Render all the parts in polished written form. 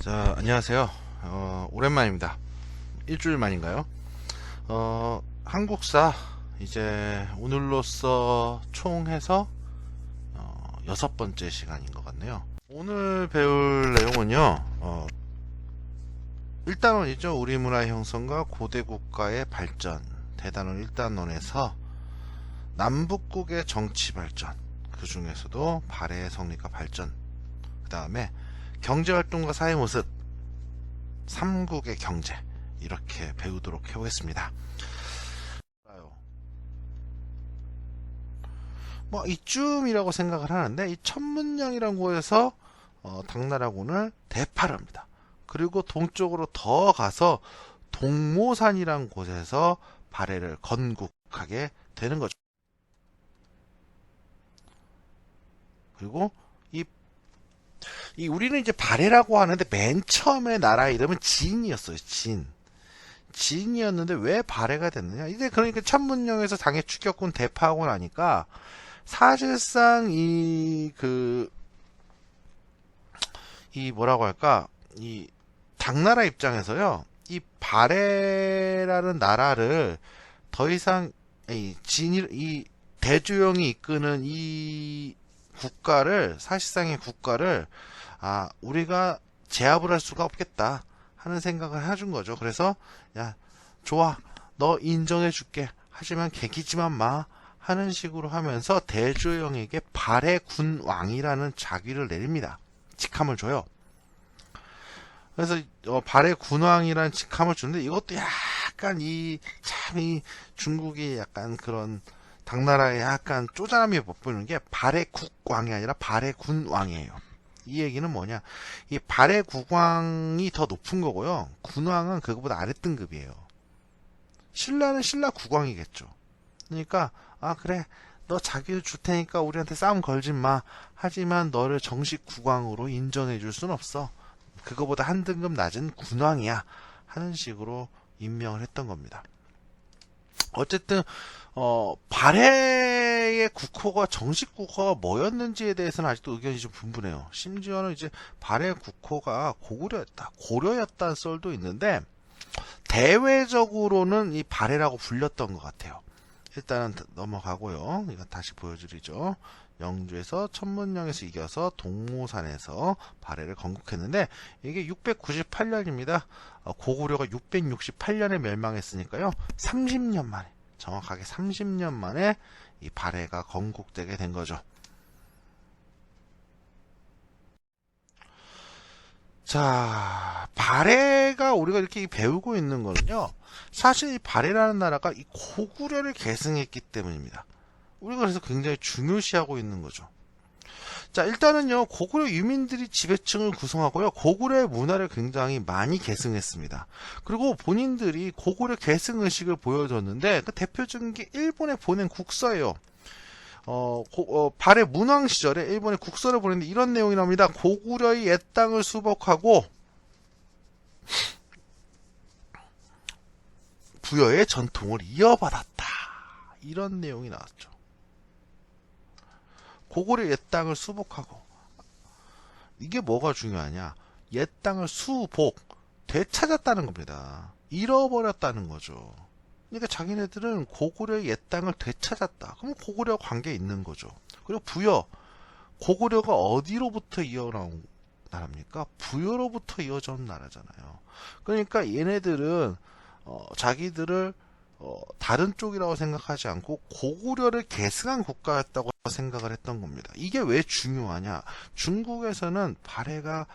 자, 안녕하세요. 오랜만입니다. 일주일 만인가요? 한국사 이제 오늘로써 총 해서 6번째 시간인 것 같네요. 오늘 배울 내용은요. 일단원이죠. 우리 문화의 형성과 고대 국가의 발전, 대단원 1단원에서 남북국의 정치 발전, 그 중에서도 발해의 성립과 발전, 그 다음에 경제활동과 사회 모습, 삼국의 경제, 이렇게 배우도록 해보겠습니다. 뭐 이쯤이라고 생각을 하는데, 이 천문령이라는 곳에서 당나라군을 대파를 합니다. 그리고 동쪽으로 더 가서 동모산이라는 곳에서 발해를 건국하게 되는 거죠. 그리고 우리는 이제 발해라고 하는데 맨 처음에 나라 이름은 진이었어요. 진이었는데 왜 발해가 됐느냐? 이제 그러니까 천문령에서 당해 추격군 대파하고 나니까 사실상 이 뭐라고 할까? 이 당나라 입장에서요. 이 발해라는 나라를 더 이상 이 대조영이 이끄는 이 국가를, 사실상의 국가를 우리가 제압을 할 수가 없겠다 하는 생각을 해준 거죠. 그래서 야, 좋아, 너 인정해 줄게, 하지만 개기지만 마 하는 식으로 하면서 대조영에게 발해군왕이라는 자귀를 내립니다. 직함을 줘요. 그래서 발해군왕이라는 직함을 주는데, 이것도 약간 이 중국이 약간 그런 당나라의 약간 쪼잔함이 돋보이는 게, 발해국왕이 아니라 발해군왕이에요. 이 얘기는 뭐냐? 이 발해국왕이 더 높은 거고요. 군왕은 그거보다 아랫등급이에요. 신라는 신라국왕이겠죠. 그러니까 그래, 너 자기를 줄 테니까 우리한테 싸움 걸진 마. 하지만 너를 정식 국왕으로 인정해 줄 순 없어. 그거보다 한 등급 낮은 군왕이야 하는 식으로 임명을 했던 겁니다. 어쨌든 발해의 국호가, 정식 국호가 뭐였는지에 대해서는 아직도 의견이 좀 분분해요. 심지어는 이제 발해 국호가 고려였다는 썰도 있는데, 대외적으로는 이 발해라고 불렸던 것 같아요. 일단은 넘어가고요. 이거 다시 보여드리죠. 영주에서 천문령에서 이겨서 동모산에서 발해를 건국했는데, 이게 698년입니다. 고구려가 668년에 멸망했으니까요. 30년 만에, 정확하게 30년 만에 이 발해가 건국되게 된 거죠. 자, 발해가 우리가 이렇게 배우고 있는 거는요, 사실 이 발해라는 나라가 이 고구려를 계승했기 때문입니다. 우리가 그래서 굉장히 중요시하고 있는 거죠. 자, 일단은요, 고구려 유민들이 지배층을 구성하고요, 고구려의 문화를 굉장히 많이 계승했습니다. 그리고 본인들이 고구려 계승 의식을 보여줬는데, 그 대표적인 게 일본에 보낸 국서예요. 발해 문왕 시절에 일본에 국서를 보냈는데 이런 내용이 나옵니다. 고구려의 옛 땅을 수복하고 부여의 전통을 이어받았다, 이런 내용이 나왔죠. 고구려 옛 땅을 수복하고, 이게 뭐가 중요하냐? 옛 땅을 수복, 되찾았다는 겁니다. 잃어버렸다는 거죠. 그러니까 자기네들은 고구려의 옛 땅을 되찾았다. 그럼 고구려와 관계 있는 거죠. 그리고 부여, 고구려가 어디로부터 이어나온 나라입니까? 부여로부터 이어져 온 나라잖아요. 그러니까 얘네들은 자기들을 다른 쪽이라고 생각하지 않고 고구려를 계승한 국가였다고 생각을 했던 겁니다. 이게 왜 중요하냐? 중국에서는 발해가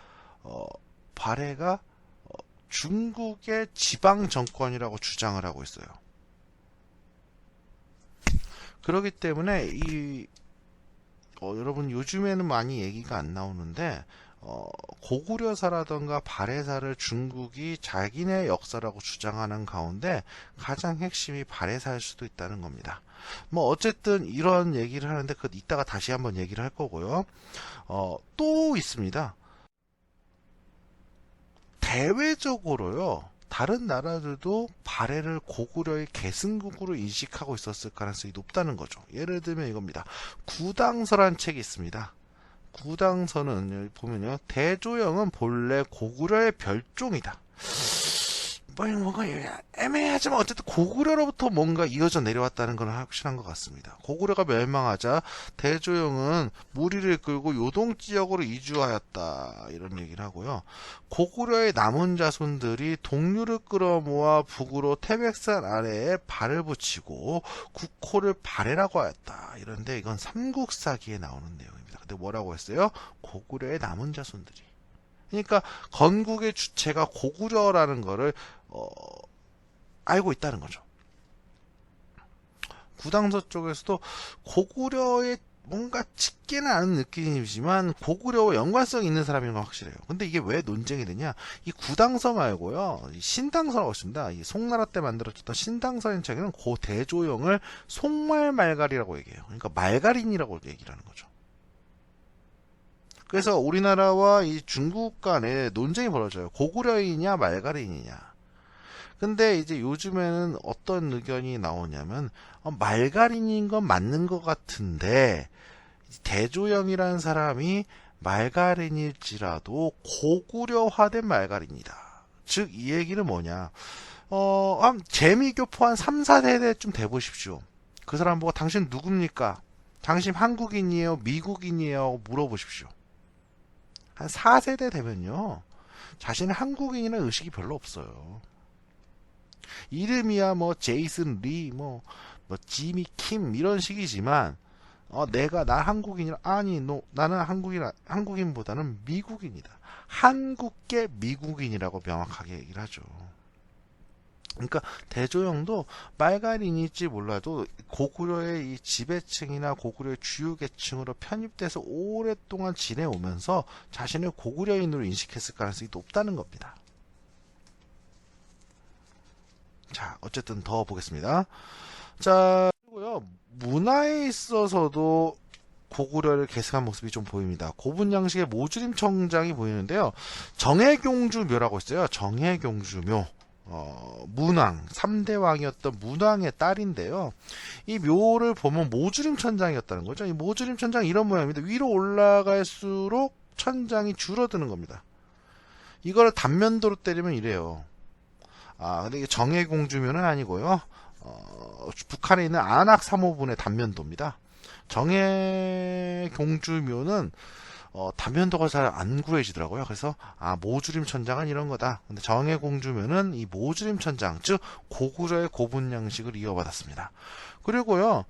중국의 지방 정권이라고 주장을 하고 있어요. 그렇기 때문에 여러분, 요즘에는 많이 얘기가 안 나오는데, 고구려사라던가 발해사를 중국이 자기네 역사라고 주장하는 가운데 가장 핵심이 발해사일 수도 있다는 겁니다. 뭐 어쨌든 이런 얘기를 하는데, 그 이따가 다시 한번 얘기를 할 거고요. 또 있습니다. 대외적으로요, 다른 나라들도 발해를 고구려의 계승국으로 인식하고 있었을 가능성이 높다는 거죠. 예를 들면 이겁니다. 구당서란 책이 있습니다. 구당서는 여기 보면요. 대조영은 본래 고구려의 별종이다. 뭔가 애매하지만 어쨌든 고구려로부터 뭔가 이어져 내려왔다는 건 확실한 것 같습니다. 고구려가 멸망하자 대조영은 무리를 끌고 요동지역으로 이주하였다. 이런 얘기를 하고요. 고구려의 남은 자손들이 동류를 끌어모아 북으로 태백산 아래에 발을 붙이고 국호를 발해라고 하였다. 이런데 이건 삼국사기에 나오는 내용입니다. 근데 뭐라고 했어요? 고구려의 남은 자손들이. 그러니까 건국의 주체가 고구려라는 거를 알고 있다는 거죠. 구당서 쪽에서도 고구려의 뭔가 짙게는 않은 느낌이지만 고구려와 연관성이 있는 사람인 건 확실해요. 근데 이게 왜 논쟁이 되냐? 이 구당서 말고요, 이 신당서라고 있습니다. 이 송나라 때 만들어졌던 신당서인 책에는 고 대조영을 송말말갈이라고 얘기해요. 그러니까 말갈인이라고 얘기를 하는 거죠. 그래서 우리나라와 이 중국 간에 논쟁이 벌어져요. 고구려인이냐 말갈인이냐. 근데 이제 요즘에는 어떤 의견이 나오냐면 말갈인인 건 맞는 것 같은데 대조영이라는 사람이 말갈인일지라도 고구려화된 말갈인이다. 즉 이 얘기는 뭐냐. 재미교포 한 3, 4세대쯤 돼보십시오. 그 사람 보고 당신 누굽니까? 당신 한국인이에요? 미국인이에요? 물어보십시오. 한 4세대 되면요. 자신은 한국인이라는 의식이 별로 없어요. 이름이야 뭐 제이슨 리, 뭐 지미 킴 이런 식이지만 나 한국인이라 아니 나는 한국인보다는 미국인이다. 한국계 미국인이라고 명확하게 얘기를 하죠. 그러니까 대조영도 말갈인일지 몰라도 고구려의 이 지배층이나 고구려의 주요 계층으로 편입돼서 오랫동안 지내오면서 자신을 고구려인으로 인식했을 가능성이 높다는 겁니다. 자, 어쨌든 더 보겠습니다. 자, 그리고요, 문화에 있어서도 고구려를 계승한 모습이 좀 보입니다. 고분 양식의 모주림 청장이 보이는데요. 정해경주묘라고 있어요. 정해경주묘. 문왕, 3대 왕이었던 문왕의 딸인데요. 이 묘를 보면 모주림 천장이었다는 거죠. 이 모주림 천장 이런 모양입니다. 위로 올라갈수록 천장이 줄어드는 겁니다. 이거를 단면도로 때리면 이래요. 근데 이게 정해공주묘는 아니고요. 북한에 있는 안악 3호분의 단면도입니다. 정해공주묘는 단면도가 잘 안 구해지더라고요. 그래서 모주림 천장은 이런 거다. 근데 정해공주묘는 이 모주림 천장, 즉 고구려의 고분 양식을 이어받았습니다. 그리고요,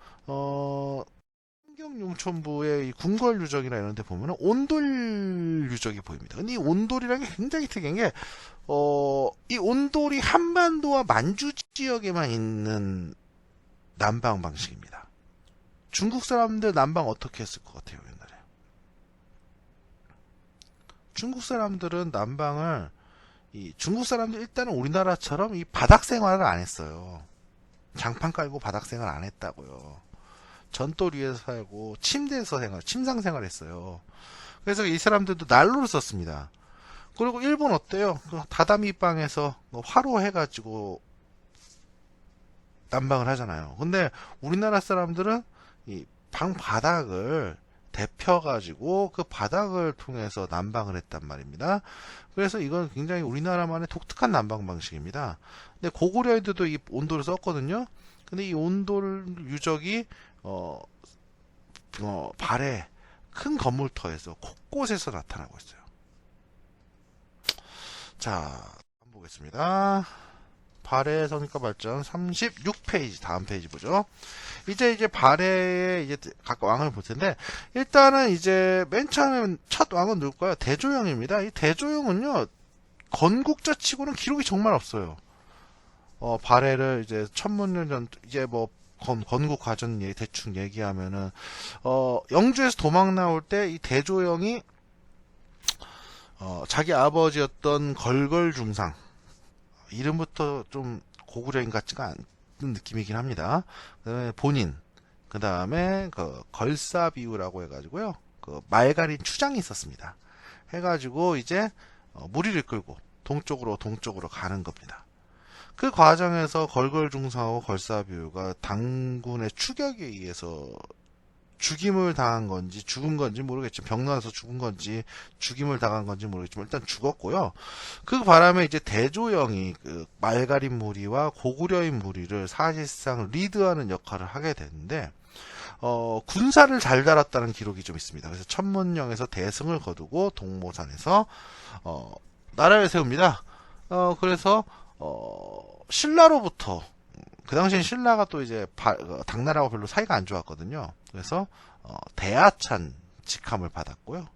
환경용천부의 궁궐 유적이나 이런 데 보면 온돌 유적이 보입니다. 근데 이 온돌이라는 게 굉장히 특이한 게 이 온돌이 한반도와 만주 지역에만 있는 난방 방식입니다. 중국 사람들 난방 어떻게 했을 것 같아요, 옛날에? 중국 사람들은 난방을 중국 사람들 일단은 우리나라처럼 이 바닥 생활을 안 했어요. 장판 깔고 바닥 생활 안 했다고요. 전돌 위에서 살고 침대에서 침상 생활했어요. 그래서 이 사람들도 난로를 썼습니다. 그리고 일본 어때요? 다다미 방에서 화로 해가지고 난방을 하잖아요. 근데 우리나라 사람들은 이 방 바닥을 데펴가지고 그 바닥을 통해서 난방을 했단 말입니다. 그래서 이건 굉장히 우리나라만의 독특한 난방 방식입니다. 근데 고구려에도 이 온돌을 썼거든요. 근데 이 온돌 유적이 발에 큰 건물터에서 곳곳에서 나타나고 있어요. 자, 한번 보겠습니다. 발해 성립과 발전 36페이지 다음 페이지 보죠. 이제 발해의 이제 각 왕을 볼 텐데 일단은 이제 맨 처음에 첫 왕은 누굴까요? 대조영입니다. 이 대조영은요 건국자 치고는 기록이 정말 없어요. 발해를 이제 1000년 전 이제 뭐 건국 과정 대충 얘기하면은 영주에서 도망 나올 때 이 대조영이 자기 아버지였던 걸걸중상 이름부터 좀 고구려인 같지가 않은 느낌이긴 합니다. 그다음에 본인, 그 다음에 그 걸사비우라고 해가지고요, 그 말갈인 추장이 있었습니다. 해가지고 이제 무리를 끌고 동쪽으로 가는 겁니다. 그 과정에서 걸걸중상하고 걸사비우가 당군의 추격에 의해서 죽임을 당한 건지 죽은 건지 모르겠지만 병나서 죽은 건지 죽임을 당한 건지 모르겠지만 일단 죽었고요. 그 바람에 이제 대조영이 그 말가린 무리와 고구려인 무리를 사실상 리드하는 역할을 하게 되는데 군사를 잘 달았다는 기록이 좀 있습니다. 그래서 천문령에서 대승을 거두고 동모산에서 나라를 세웁니다. 그래서 신라로부터 그 당시엔 신라가 또 이제 당나라하고 별로 사이가 안 좋았거든요. 그래서 대하찬 직함을 받았고요.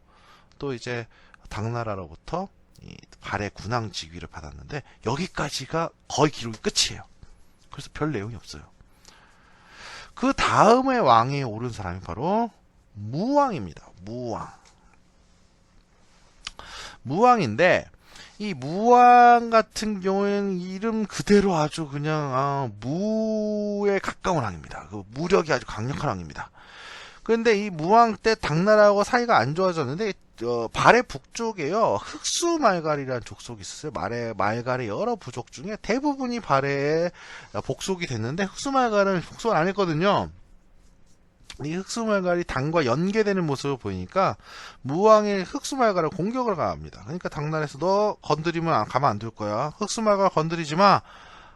또 이제 당나라로부터 이 발해 군왕 직위를 받았는데 여기까지가 거의 기록이 끝이에요. 그래서 별 내용이 없어요. 그 다음에 왕위에 오른 사람이 바로 무왕입니다. 무왕인데 이 무왕 같은 경우에는 이름 그대로 아주 그냥 무에 가까운 왕입니다. 그 무력이 아주 강력한 왕입니다. 그런데 이 무왕 때 당나라하고 사이가 안 좋아졌는데 발해 북쪽에요 흑수말갈이라는 족속이 있었어요. 말갈의 여러 부족 중에 대부분이 발해에 복속이 됐는데 흑수말갈은 복속을 안 했거든요. 이 흑수말갈이 당과 연계되는 모습을 보이니까 무왕의 흑수말갈을 공격을 가합니다. 그러니까 당나라에서 너 건드리면 가만 안 둘 거야. 흑수말갈 건드리지 마.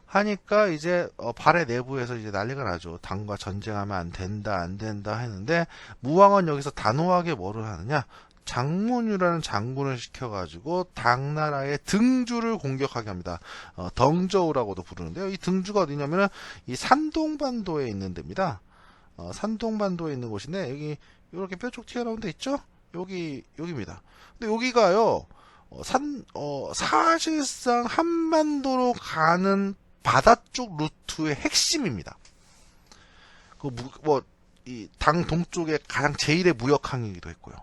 하니까 이제 발해 내부에서 이제 난리가 나죠. 당과 전쟁하면 안 된다 했는데 무왕은 여기서 단호하게 뭐를 하느냐? 장문유라는 장군을 시켜가지고 당나라의 등주를 공격하게 합니다. 덩저우라고도 부르는데요. 이 등주가 어디냐면은 이 산동반도에 있는 데입니다. 산동반도에 있는 곳인데 여기 이렇게 뾰족 튀어나온 데 있죠? 여기입니다. 근데 여기가요 사실상 한반도로 가는 바다 쪽 루트의 핵심입니다. 이 당 동쪽에 가장 제1의 무역항이기도 했고요.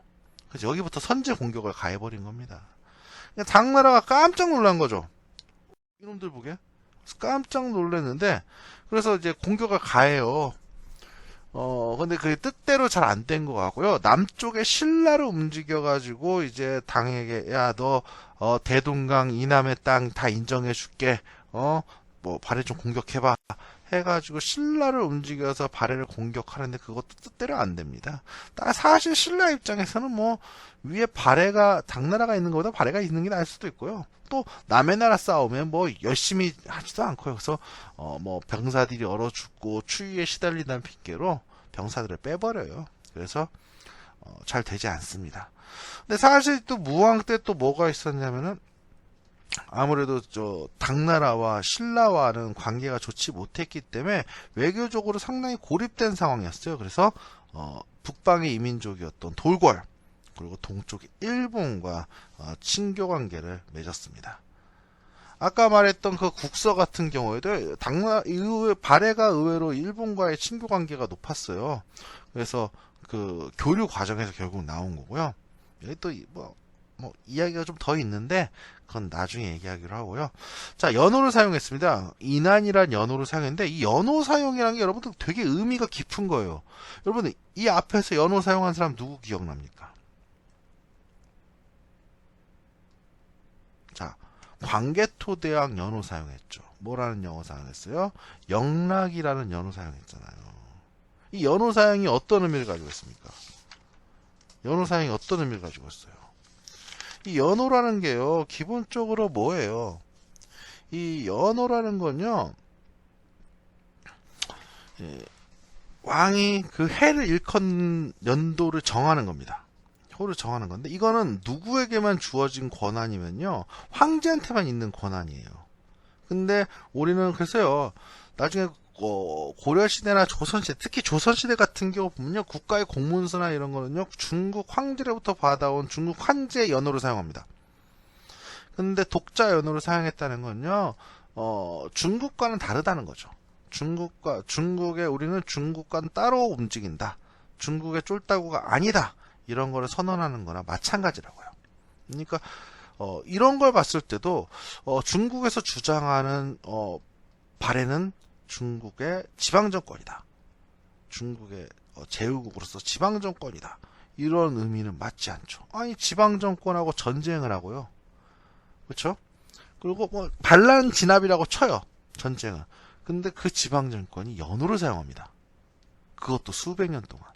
그래서 여기부터 선제 공격을 가해버린 겁니다. 당나라가 깜짝 놀란 거죠. 이놈들 보게 깜짝 놀랐는데 그래서 이제 공격을 가해요. 근데 그게 뜻대로 잘 안 된 것 같고요. 남쪽에 신라를 움직여가지고 이제 당에게 야 너 대동강 이남의 땅 다 인정해줄게. 뭐 발해 좀 공격해봐. 해가지고 신라를 움직여서 발해를 공격하는데 그것도 뜻대로 안 됩니다. 사실 신라 입장에서는 뭐 위에 발해가 당나라가 있는 것보다 발해가 있는 게 나을 수도 있고요. 또 남의 나라 싸우면 뭐 열심히 하지도 않고요. 그래서 뭐 병사들이 얼어 죽고 추위에 시달린다는 핑계로 병사들을 빼버려요. 그래서 잘 되지 않습니다. 근데 사실 또 무왕 때 또 뭐가 있었냐면은 아무래도 당나라와 신라와는 관계가 좋지 못했기 때문에 외교적으로 상당히 고립된 상황이었어요. 그래서 북방의 이민족이었던 돌궐 그리고 동쪽의 일본과 친교 관계를 맺었습니다. 아까 말했던 그 국서 같은 경우에도 발해가 의외로 일본과의 친교 관계가 높았어요. 그래서 그 교류 과정에서 결국 나온 거고요. 여기 또 뭐 이야기가 좀 더 있는데 그건 나중에 얘기하기로 하고요. 자, 연호를 사용했습니다. 인안이란 연호를 사용했는데 이 연호 사용이라는 게 여러분들 되게 의미가 깊은 거예요. 여러분 이 앞에서 연호 사용한 사람 누구 기억납니까? 자, 광개토대왕 연호 사용했죠. 뭐라는 연호 사용했어요? 영락이라는 연호 사용했잖아요. 이 연호 사용이 어떤 의미를 가지고 있습니까? 연호 사용이 어떤 의미를 가지고 있어요? 이 연호라는 게요, 기본적으로 뭐예요? 이 연호라는 건요, 왕이 그 해를 일컫는 연도를 정하는 겁니다. 호를 정하는 건데, 이거는 누구에게만 주어진 권한이면요, 황제한테만 있는 권한이에요. 근데 우리는 그래서요, 나중에 고려시대나 조선시대, 특히 조선시대 같은 경우 보면요, 국가의 공문서나 이런 거는요, 중국 황제로부터 받아온 중국 황제 연호를 사용합니다. 근데 독자 연호를 사용했다는 건요, 중국과는 다르다는 거죠. 우리는 중국과는 따로 움직인다. 중국의 쫄따구가 아니다. 이런 거를 선언하는 거나 마찬가지라고요. 그러니까, 이런 걸 봤을 때도, 중국에서 주장하는, 발해는 중국의 지방정권이다. 중국의 제후국으로서 지방정권이다. 이런 의미는 맞지 않죠. 아니 지방정권하고 전쟁을 하고요. 그렇죠? 그리고 뭐 반란 진압이라고 쳐요. 전쟁은. 근데 그 지방정권이 연호를 사용합니다. 그것도 수백 년 동안.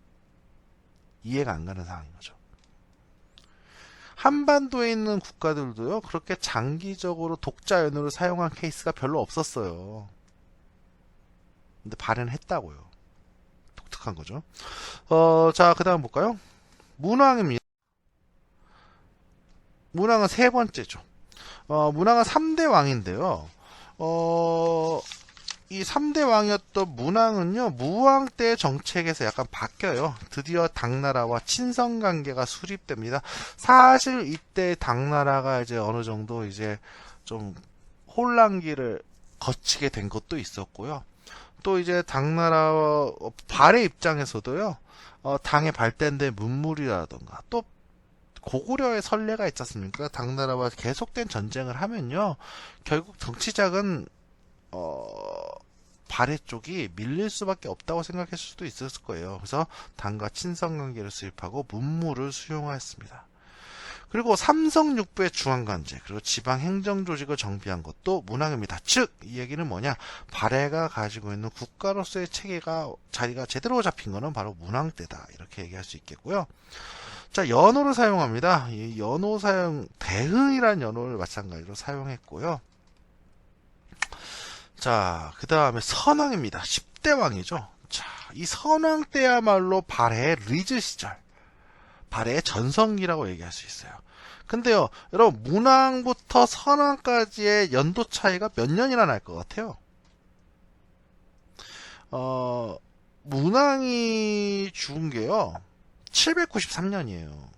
이해가 안 가는 상황인 거죠. 한반도에 있는 국가들도요, 그렇게 장기적으로 독자 연호를 사용한 케이스가 별로 없었어요. 근데 발현했다고요. 독특한 거죠. 자, 그 다음 볼까요? 문왕입니다. 문왕은 세 번째죠. 문왕은 3대 왕인데요. 이 3대 왕이었던 문왕은요, 무왕 때 정책에서 약간 바뀌어요. 드디어 당나라와 친선 관계가 수립됩니다. 사실 이때 당나라가 이제 어느 정도 이제 좀 혼란기를 거치게 된 것도 있었고요. 또 이제 당나라 발해 입장에서도요, 당의 발달된 문물이라던가 또 고구려의 선례가 있지 않습니까? 당나라와 계속된 전쟁을 하면요, 결국 정치작은 발해 쪽이 밀릴 수밖에 없다고 생각했을 수도 있었을 거예요. 그래서 당과 친선관계를 수립하고 문물을 수용하였습니다. 그리고 삼성육부의 중앙관제, 그리고 지방행정조직을 정비한 것도 문왕입니다. 즉, 이 얘기는 뭐냐? 발해가 가지고 있는 국가로서의 체계가 자리가 제대로 잡힌 것은 바로 문왕 때다, 이렇게 얘기할 수 있겠고요. 자, 연호를 사용합니다. 이 연호 사용, 대흥이라는 연호를 마찬가지로 사용했고요. 자, 그 다음에 선왕입니다. 10대 왕이죠. 자, 이 선왕 때야말로 발해의 리즈 시절, 발해의 전성기라고 얘기할 수 있어요. 근데요, 여러분, 문왕부터 선왕까지의 연도 차이가 몇 년이나 날 것 같아요? 문왕이 죽은 게요, 793년이에요.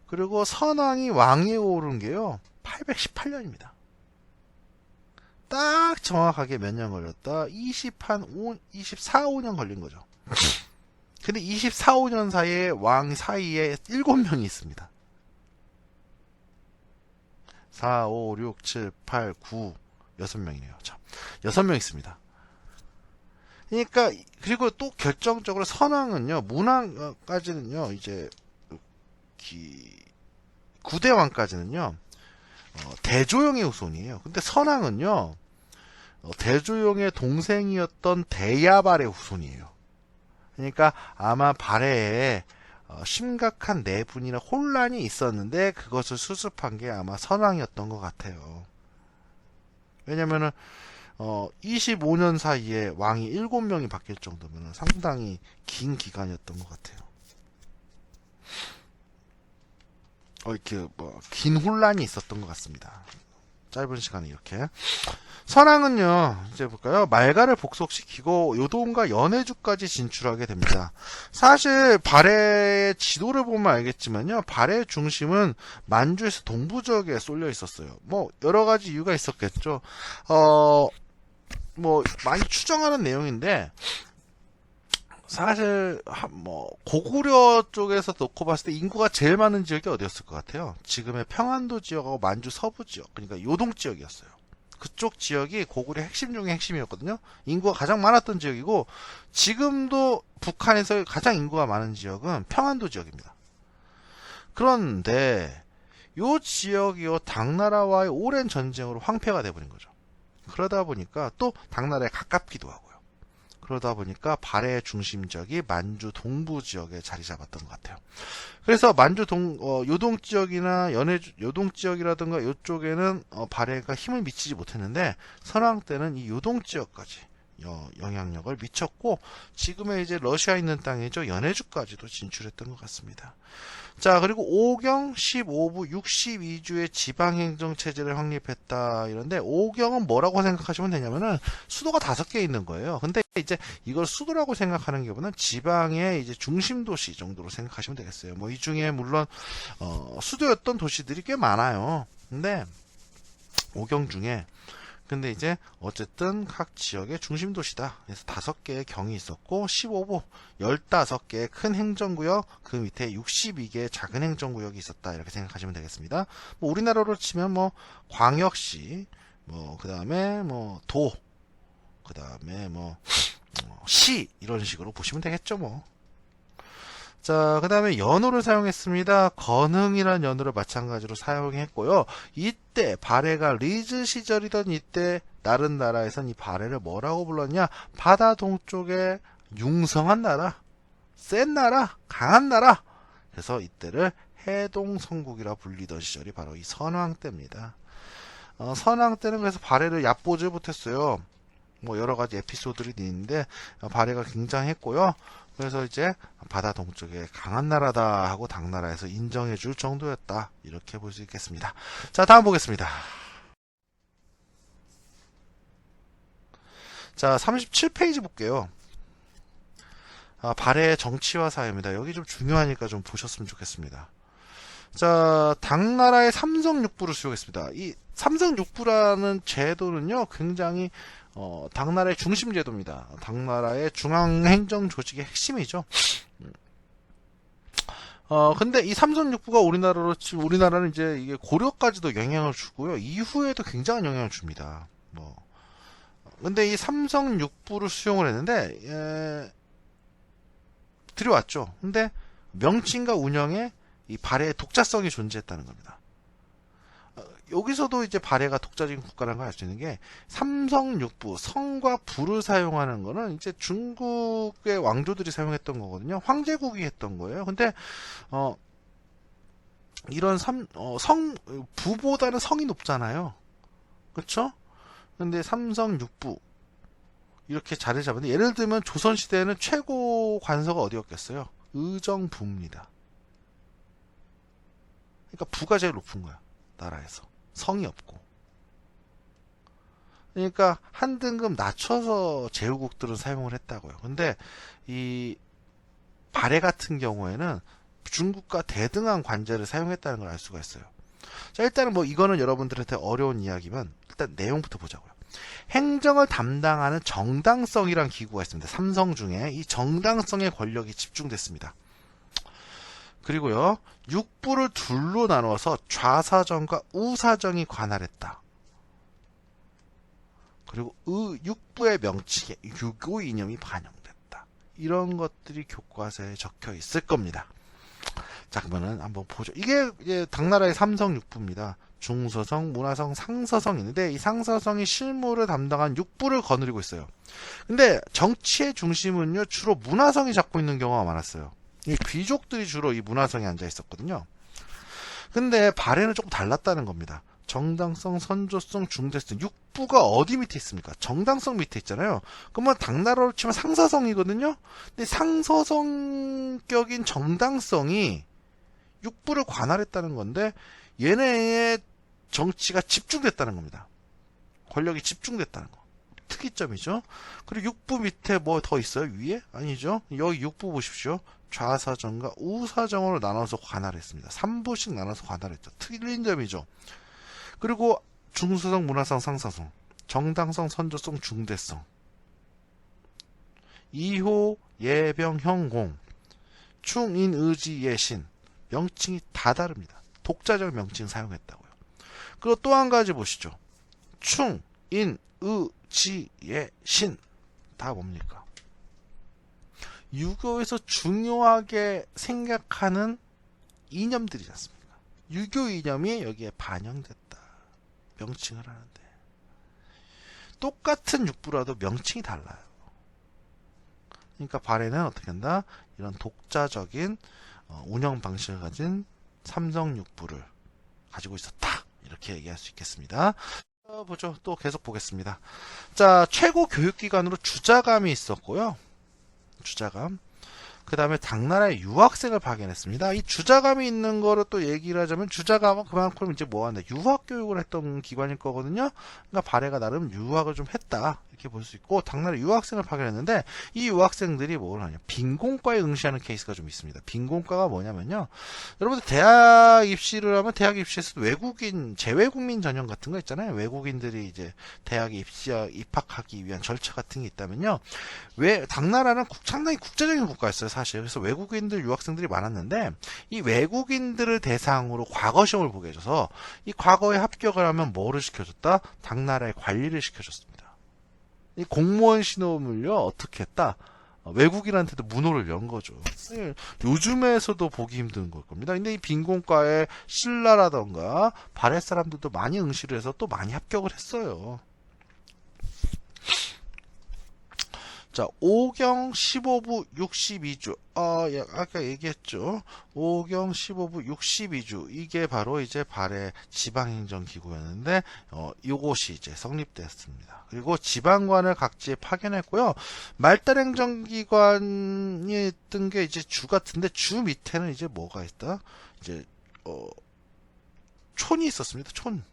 그리고 선왕이 왕위에 오른 게요, 818년입니다. 딱 정확하게 몇 년 걸렸다? 24, 5년 걸린 거죠. 근데 24, 5년 사이에 왕 사이에 7명이 있습니다. 4, 5, 6, 7, 8, 9, 6명이네요. 자, 6명 있습니다. 그러니까, 그리고 또 결정적으로 선왕은요, 문왕까지는요, 이제, 9대왕까지는요, 대조영의 후손이에요. 근데 선왕은요, 대조영의 동생이었던 대야발의 후손이에요. 그러니까 아마 발해에 심각한 내분이나 혼란이 있었는데 그것을 수습한 게 아마 선왕이었던 것 같아요. 왜냐면은 25년 사이에 왕이 7명이 바뀔 정도면 상당히 긴 기간이었던 것 같아요. 이렇게 긴 혼란이 있었던 것 같습니다. 짧은 시간에 이렇게. 선왕은요, 이제 볼까요? 말가를 복속시키고 요동과 연해주까지 진출하게 됩니다. 사실 발해의 지도를 보면 알겠지만요, 발해의 중심은 만주에서 동부 지역에 쏠려 있었어요. 뭐 여러 가지 이유가 있었겠죠. 뭐 많이 추정하는 내용인데, 사실 뭐 고구려 쪽에서 놓고 봤을 때 인구가 제일 많은 지역이 어디였을 것 같아요? 지금의 평안도 지역하고 만주 서부 지역, 그러니까 요동 지역이었어요. 그쪽 지역이 고구려 핵심 중에 핵심이었거든요. 인구가 가장 많았던 지역이고, 지금도 북한에서 가장 인구가 많은 지역은 평안도 지역입니다. 그런데 요 지역이요, 당나라와의 오랜 전쟁으로 황폐가 돼버린 거죠. 그러다 보니까 또 당나라에 가깝기도 하고요. 그러다 보니까 발해의 중심지역이 만주 동부 지역에 자리 잡았던 것 같아요. 그래서 만주 요동 지역이나 요동 지역이라든가 이쪽에는 발해가 힘을 미치지 못했는데, 선왕 때는 이 요동 지역까지 영향력을 미쳤고, 지금의 이제 러시아 있는 땅이죠, 연해주까지도 진출했던 것 같습니다. 자, 그리고 5경 15부 62주의 지방행정 체제를 확립했다, 이런데, 5경은 뭐라고 생각하시면 되냐면은 수도가 5개 있는 거예요. 근데 이제 이걸 수도라고 생각하는 게보다는 지방의 이제 중심 도시 정도로 생각하시면 되겠어요. 뭐 이 중에 물론 수도였던 도시들이 꽤 많아요. 근데 5경 중에, 근데 이제 어쨌든 각 지역의 중심 도시다. 그래서 5개의 경이 있었고, 15부 15개의 큰 행정구역, 그 밑에 62개의 작은 행정구역이 있었다, 이렇게 생각하시면 되겠습니다. 뭐 우리나라로 치면 뭐 광역시, 뭐 그다음에 뭐 도, 그다음에 뭐 시, 이런 식으로 보시면 되겠죠, 뭐. 자, 그 다음에 연호를 사용했습니다. 건흥이라는 연호를 마찬가지로 사용했고요. 이때 발해가 리즈 시절이던 이때 다른 나라에선 이 발해를 뭐라고 불렀냐? 바다 동쪽에 융성한 나라, 센 나라, 강한 나라. 그래서 이때를 해동성국이라 불리던 시절이 바로 이 선왕 때입니다. 선왕 때는 그래서 발해를 얕보지 못했어요. 뭐 여러 가지 에피소드들이 있는데 발해가 굉장했고요. 그래서 이제 바다 동쪽에 강한 나라다 하고 당나라에서 인정해 줄 정도였다. 이렇게 볼 수 있겠습니다. 자, 다음 보겠습니다. 자, 37페이지 볼게요. 발해의 정치와 사회입니다. 여기 좀 중요하니까 좀 보셨으면 좋겠습니다. 자, 당나라의 삼성육부를 수용했습니다. 이 삼성육부라는 제도는요, 굉장히 당나라의 중심 제도입니다. 당나라의 중앙행정 조직의 핵심이죠. 근데 이 삼성육부가 우리나라는 이제 이게 고려까지도 영향을 주고요. 이후에도 굉장한 영향을 줍니다. 근데 이 삼성육부를 수용을 했는데, 들여왔죠. 근데 명칭과 운영에 이 발해의 독자성이 존재했다는 겁니다. 여기서도 이제 발해가 독자적인 국가라는 걸 알 수 있는 게 삼성육부, 성과 부를 사용하는 거는 이제 중국의 왕조들이 사용했던 거거든요. 황제국이 했던 거예요. 근데 이런 부보다는 성이 높잖아요. 그렇죠? 근데 삼성육부 이렇게 자리를 잡았는데 예를 들면 조선시대에는 최고 관서가 어디였겠어요? 의정부입니다. 그러니까 부가 제일 높은 거야. 나라에서. 성이 없고. 그러니까 한 등급 낮춰서 제후국들은 사용을 했다고요. 근데 이 발해 같은 경우에는 중국과 대등한 관제를 사용했다는 걸 알 수가 있어요. 자, 일단은 뭐 이거는 여러분들한테 어려운 이야기만 일단 내용부터 보자고요. 행정을 담당하는 정당성이란 기구가 있습니다. 삼성 중에 이 정당성의 권력이 집중됐습니다. 그리고요, 육부를 둘로 나누어서 좌사정과 우사정이 관할했다. 그리고 육부의 명칭에 유교 이념이 반영됐다. 이런 것들이 교과서에 적혀 있을 겁니다. 자, 그러면은 한번 보죠. 이게 이제 당나라의 삼성육부입니다. 중서성, 문화성, 상서성이 있는데 이 상서성이 실무를 담당한 육부를 거느리고 있어요. 근데 정치의 중심은요, 주로 문화성이 잡고 있는 경우가 많았어요. 이 귀족들이 주로 이 문화성에 앉아 있었거든요. 근데 발해는 조금 달랐다는 겁니다. 정당성, 선조성, 중대성, 육부가 어디 밑에 있습니까? 정당성 밑에 있잖아요. 그러면 당나라로 치면 상서성이거든요. 근데 상서성격인 정당성이 육부를 관할했다는 건데 얘네의 정치가 집중됐다는 겁니다. 권력이 집중됐다는 거. 특이점이죠. 그리고 육부 밑에 뭐 더 있어요? 위에? 아니죠. 여기 육부 보십시오. 좌사정과 우사정으로 나눠서 관할했습니다. 3부씩 나눠서 관할했죠. 틀린 점이죠. 그리고 중서성, 문화성, 상사성, 정당성, 선조성, 중대성, 이호, 예병, 형공, 충인, 의지, 예신 명칭이 다 다릅니다. 독자적 명칭 사용했다고요. 그리고 또 한 가지 보시죠. 충, 인, 의, 지, 예, 신 다 뭡니까? 유교에서 중요하게 생각하는 이념들이지 않습니까? 유교 이념이 여기에 반영됐다. 명칭을 하는데 똑같은 육부라도 명칭이 달라요. 그러니까 발해는 어떻게 한다? 이런 독자적인 운영 방식을 가진 삼성육부를 가지고 있었다. 이렇게 얘기할 수 있겠습니다. 보죠. 또 계속 보겠습니다. 자, 최고 교육기관으로 주자감이 있었고요. 주자감. 그 다음에 당나라의 유학생을 파견했습니다. 이 주자감이 있는 거를 또 얘기를 하자면 주자감은 그만큼 이제 뭐한다? 유학 교육을 했던 기관일 거거든요. 그러니까 발해가 나름 유학을 좀 했다. 이렇게 볼 수 있고 당나라 유학생을 파견했는데 이 유학생들이 뭘 하냐? 빈곤과에 응시하는 케이스가 좀 있습니다. 빈곤과가 뭐냐면요. 여러분들 대학 입시를 하면 대학 입시에서 외국인 재외국민 전형 같은 거 있잖아요. 외국인들이 이제 대학에 입학하기 위한 절차 같은 게 있다면요. 왜 당나라는 상당히 국제적인 국가였어요. 사실. 그래서 외국인들 유학생들이 많았는데 이 외국인들을 대상으로 과거 시험을 보게 해줘서 이 과거에 합격을 하면 뭐를 시켜줬다? 당나라의 관리를 시켜줬습니다. 이 공무원 시험을요 어떻게 했다? 외국인한테도 문호를 연 거죠. 요즘에서도 보기 힘든 걸 겁니다. 근데 이 빈곤과에 신라라던가 발해 사람들도 많이 응시를 해서 또 많이 합격을 했어요. 자, 오경 15부 62주. 예, 아까 얘기했죠. 오경 15부 62주. 이게 바로 이제 발해 지방행정기구였는데, 요것이 이제 성립됐습니다. 그리고 지방관을 각지에 파견했고요. 말달행정기관이 있던 게 이제 주 같은데, 주 밑에는 이제 뭐가 있다? 이제, 촌이 있었습니다. 촌.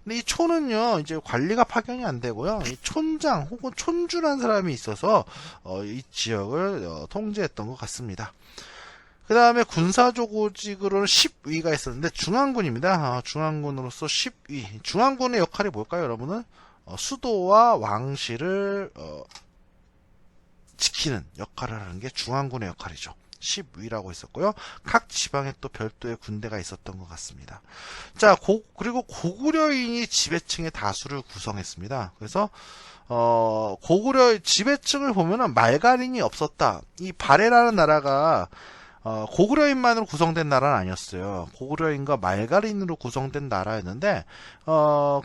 근데 이 촌은요, 이제 관리가 파견이 안 되고요. 이 촌장 혹은 촌주라는 사람이 있어서 이 지역을 통제했던 것 같습니다. 그 다음에 군사조직으로는 10위가 있었는데 중앙군입니다. 중앙군으로서 10위. 중앙군의 역할이 뭘까요, 여러분은? 수도와 왕실을 지키는 역할을 하는 게 중앙군의 역할이죠. 10위라고 있었고요. 각 지방에 또 별도의 군대가 있었던 것 같습니다. 자, 그리고 고구려인이 지배층의 다수를 구성했습니다. 그래서 고구려 지배층을 보면은 말갈인이 없었다. 이 발해라는 나라가 고구려인만으로 구성된 나라는 아니었어요. 고구려인과 말갈인으로 구성된 나라였는데,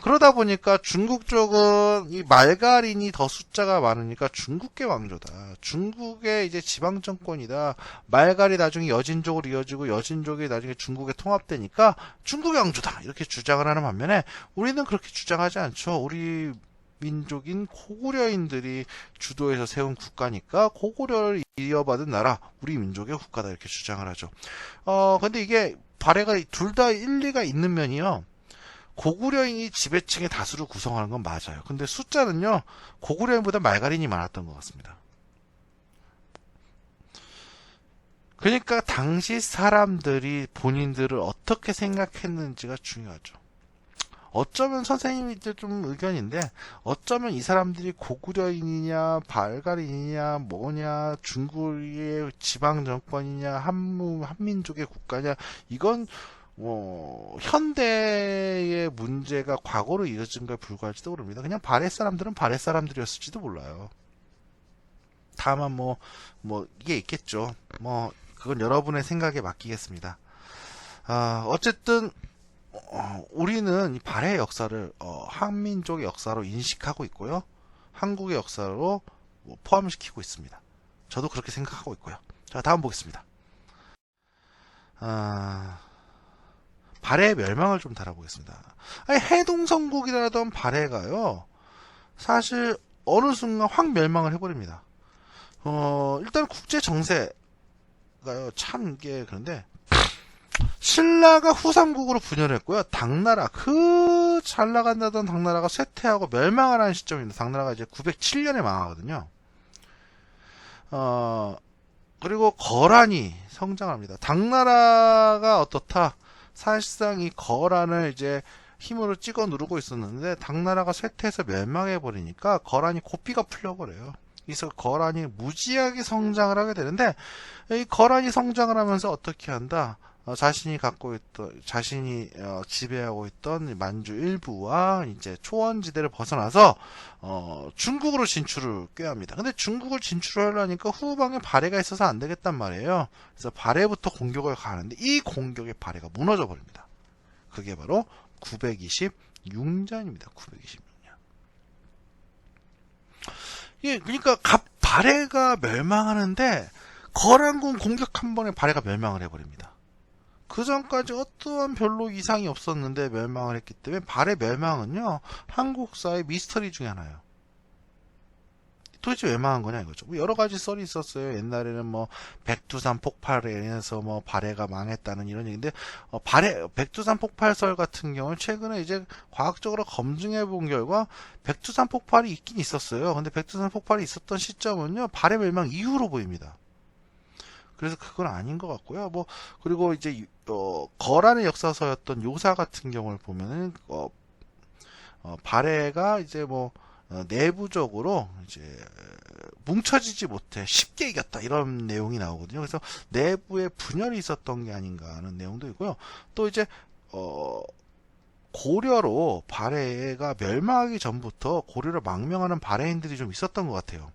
그러다 보니까 중국 쪽은 이 말갈인이 더 숫자가 많으니까 중국계 왕조다. 중국의 이제 지방정권이다. 말갈이 나중에 여진족으로 이어지고 여진족이 나중에 중국에 통합되니까 중국의 왕조다. 이렇게 주장을 하는 반면에 우리는 그렇게 주장하지 않죠. 우리 민족인 고구려인들이 주도해서 세운 국가니까 고구려를 이어받은 나라, 우리 민족의 국가다 이렇게 주장을 하죠. 근데 이게 발해가 둘 다 일리가 있는 면이요. 고구려인이 지배층의 다수를 구성하는 건 맞아요. 근데 숫자는요, 고구려인보다 말갈인이 많았던 것 같습니다. 그러니까 당시 사람들이 본인들을 어떻게 생각했는지가 중요하죠. 어쩌면 선생님들 좀 의견인데 어쩌면 이 사람들이 고구려인이냐 발갈인이냐 뭐냐 중국의 지방정권이냐 한민족의 국가냐 이건 현대의 문제가 과거로 이어진 거에 불과할지도 모릅니다. 그냥 발해 사람들은 발해 사람들이었을지도 몰라요. 다만 이게 있겠죠. 그건 여러분의 생각에 맡기겠습니다. 어쨌든 우리는 이 발해의 역사를 한민족의 역사로 인식하고 있고요. 한국의 역사로 포함시키고 있습니다. 저도 그렇게 생각하고 있고요. 자, 다음 보겠습니다. 발해의 멸망을 좀 다뤄보겠습니다. 해동성국이라던 발해가요. 사실 어느 순간 확 멸망을 해버립니다. 일단 국제 정세가요. 참 이게 그런데 신라가 후삼국으로 분열을 했고요. 당나라, 잘 나간다던 당나라가 쇠퇴하고 멸망을 하는 시점입니다. 당나라가 이제 907년에 망하거든요. 그리고 거란이 성장합니다. 당나라가 어떻다? 사실상 이 거란을 이제 힘으로 찍어 누르고 있었는데 당나라가 쇠퇴해서 멸망해버리니까 거란이 고삐가 풀려버려요. 그래서 거란이 무지하게 성장을 하게 되는데 이 거란이 성장을 하면서 어떻게 한다? 자신이 지배하고 있던 만주 일부와 이제 초원지대를 벗어나서 중국으로 진출을 꾀합니다. 근데 중국을 진출하려니까 후방에 발해가 있어서 안 되겠단 말이에요. 그래서 발해부터 공격을 가는데 이 공격에 발해가 무너져 버립니다. 그게 바로 926년입니다. 926년. 예, 그러니까 발해가 멸망하는데 거란군 공격 한 번에 발해가 멸망을 해버립니다. 그 전까지 어떠한 별로 이상이 없었는데 멸망을 했기 때문에 발해 멸망은요 한국사의 미스터리 중에 하나예요. 도대체 왜 망한 거냐 이거죠. 여러 가지 썰이 있었어요. 옛날에는 백두산 폭발에 인해서 발해가 망했다는 이런 얘기인데 백두산 폭발설 같은 경우는 최근에 이제 과학적으로 검증해 본 결과 백두산 폭발이 있긴 있었어요. 근데 백두산 폭발이 있었던 시점은요 발해 멸망 이후로 보입니다. 그래서 그건 아닌 것 같고요. 그리고 이제 거란의 역사서였던 요사 같은 경우를 보면은 발해가 이제 내부적으로 이제 뭉쳐지지 못해 쉽게 이겼다 이런 내용이 나오거든요. 그래서 내부에 분열이 있었던 게 아닌가 하는 내용도 있고요. 또 이제 고려로 발해가 멸망하기 전부터 고려를 망명하는 발해인들이 좀 있었던 것 같아요.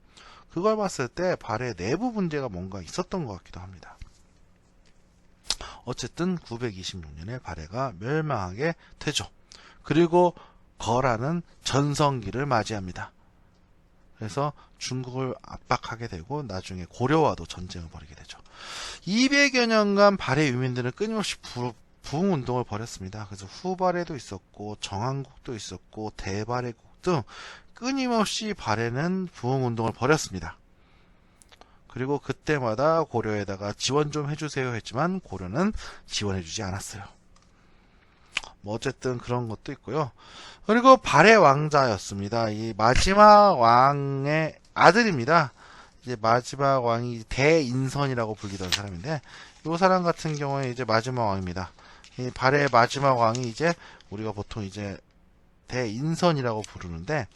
그걸 봤을 때 발해 내부 문제가 뭔가 있었던 것 같기도 합니다. 어쨌든 926년에 발해가 멸망하게 되죠. 그리고 거란은 전성기를 맞이합니다. 그래서 중국을 압박하게 되고 나중에 고려와도 전쟁을 벌이게 되죠. 200여 년간 발해 유민들은 끊임없이 부흥운동을 벌였습니다. 그래서 후발해도 있었고 정한국도 있었고 대발해국 등 끊임없이 발해는 부흥운동을 벌였습니다. 그리고 그때마다 고려에다가 지원 좀 해주세요 했지만 고려는 지원해주지 않았어요. 뭐 어쨌든 그런 것도 있고요. 그리고 발해 왕자였습니다. 이 마지막 왕의 아들입니다. 이제 마지막 왕이 대인선이라고 불리던 사람인데, 이 사람 같은 경우에 이제 마지막 왕입니다. 이 발해의 마지막 왕이 이제 우리가 보통 이제 대인선이라고 부르는데,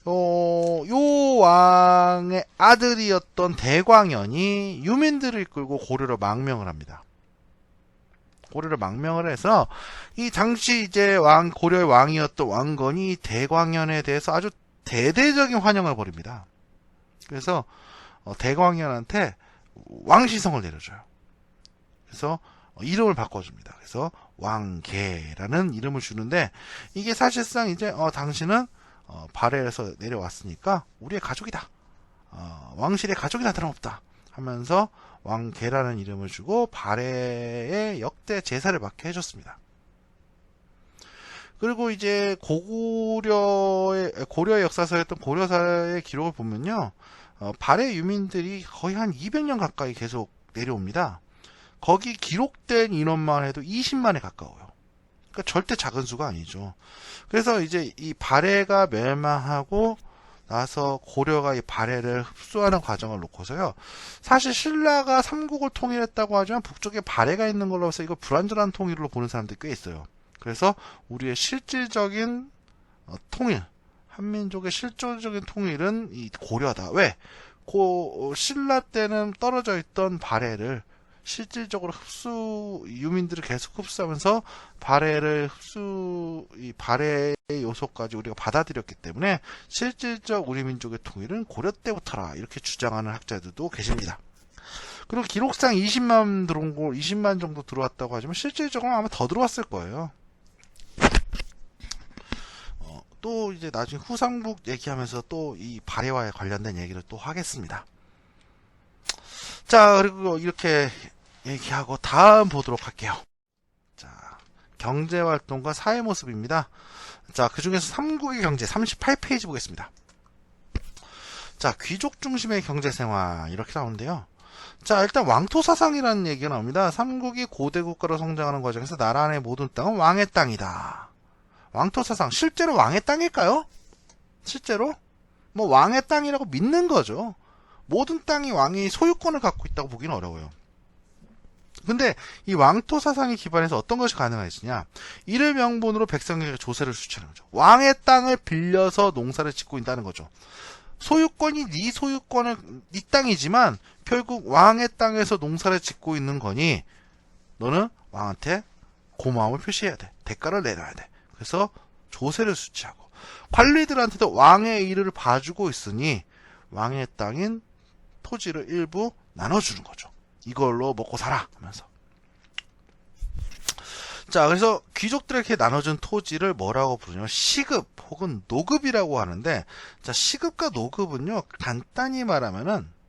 요 왕의 아들이었던 대광현이 유민들을 이끌고 고려로 망명을 합니다. 고려를 망명을 해서 이 당시 이제 고려의 왕이었던 왕건이 대광현에 대해서 아주 대대적인 환영을 벌입니다. 그래서 대광현한테 왕시성을 내려줘요. 그래서 이름을 바꿔줍니다. 그래서 왕계라는 이름을 주는데, 이게 사실상 이제 당신은 발해에서 내려왔으니까 우리의 가족이다. 왕실의 가족이나 다름없다 하면서 왕계라는 이름을 주고 발해의 역대 제사를 받게 해줬습니다. 그리고 이제 고려의 역사서였던 고려사의 기록을 보면요, 발해 유민들이 거의 한 200년 가까이 계속 내려옵니다. 거기 기록된 인원만 해도 20만에 가까워요. 그러니까 절대 작은 수가 아니죠. 그래서 이제 이 발해가 멸망하고 나서 고려가 이 발해를 흡수하는 과정을 놓고서요, 사실 신라가 삼국을 통일했다고 하지만 북쪽에 발해가 있는 걸로 해서 이거 불완전한 통일로 보는 사람들이 꽤 있어요. 그래서 우리의 실질적인 통일, 한민족의 실질적인 통일은 이 고려다. 왜? 신라 때는 떨어져 있던 발해를 실질적으로 유민들을 계속 흡수하면서 이 발해의 요소까지 우리가 받아들였기 때문에 실질적 우리 민족의 통일은 고려 때부터라, 이렇게 주장하는 학자들도 계십니다. 그리고 기록상 20만 정도 들어왔다고 하지만 실질적으로 아마 더 들어왔을 거예요. 또 이제 나중에 후삼국 얘기하면서 또 이 발해와 관련된 얘기를 또 하겠습니다. 자, 그리고 이렇게 얘기하고 다음 보도록 할게요. 자, 경제활동과 사회 모습입니다. 자, 그 중에서 삼국의 경제 38페이지 보겠습니다. 자, 귀족 중심의 경제생활 이렇게 나오는데요. 자, 일단 왕토사상이라는 얘기가 나옵니다. 삼국이 고대 국가로 성장하는 과정에서 나라 안의 모든 땅은 왕의 땅이다. 왕토사상, 실제로 왕의 땅일까요? 실제로? 뭐 왕의 땅이라고 믿는 거죠. 모든 땅이 왕이 소유권을 갖고 있다고 보기는 어려워요. 근데 이 왕토 사상에 기반해서 어떤 것이 가능해지냐, 이를 명분으로 백성에게 조세를 수취하는 거죠. 왕의 땅을 빌려서 농사를 짓고 있다는 거죠. 소유권이 네 땅이지만 결국 왕의 땅에서 농사를 짓고 있는 거니 너는 왕한테 고마움을 표시해야 돼. 대가를 내놔야 돼. 그래서 조세를 수취하고, 관리들한테도 왕의 일을 봐주고 있으니 왕의 땅인 토지를 일부 나눠주는 거죠. 이걸로 먹고 살아 하면서. 자, 그래서 귀족들에게 나눠준 토지를 뭐라고 부르냐면 시급 혹은 노급이라고 하는데, 자, 시급과 노급은요, 간단히 말하면은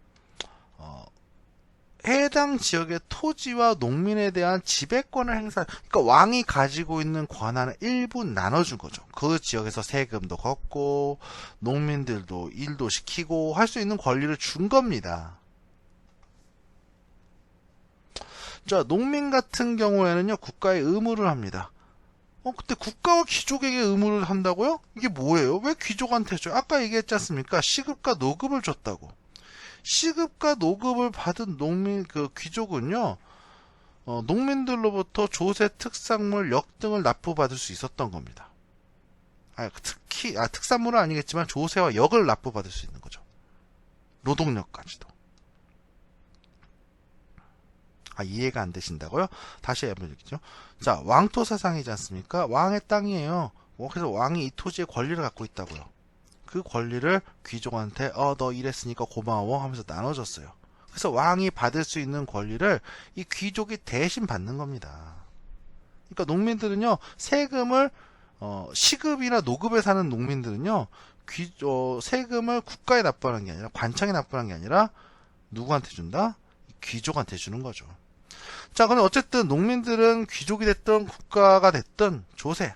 해당 지역의 토지와 농민에 대한 지배권을 그러니까 왕이 가지고 있는 권한을 일부 나눠준 거죠. 그 지역에서 세금도 걷고 농민들도 일도 시키고 할 수 있는 권리를 준 겁니다. 자, 농민 같은 경우에는요, 국가에 의무를 합니다. 근데 국가와 귀족에게 의무를 한다고요? 이게 뭐예요? 왜 귀족한테 줘요? 아까 얘기했지 않습니까? 시급과 노급을 줬다고. 시급과 노급을 받은 귀족은요, 농민들로부터 조세, 특산물, 역 등을 납부받을 수 있었던 겁니다. 특산물은 아니겠지만 조세와 역을 납부받을 수 있는 거죠. 노동력까지도. 이해가 안 되신다고요? 다시 한번 얘기죠. 자, 왕토 사상이지 않습니까? 왕의 땅이에요. 그래서 왕이 이 토지의 권리를 갖고 있다고요. 그 권리를 귀족한테 너 이랬으니까 고마워 하면서 나눠줬어요. 그래서 왕이 받을 수 있는 권리를 이 귀족이 대신 받는 겁니다. 그러니까 농민들은요, 세금을 시급이나 노급에 사는 농민들은요, 세금을 국가에 납부하는 게 아니라 관청에 납부하는 게 아니라 누구한테 준다? 귀족한테 주는 거죠. 자, 그럼 어쨌든 농민들은 귀족이 됐든 국가가 됐든 조세.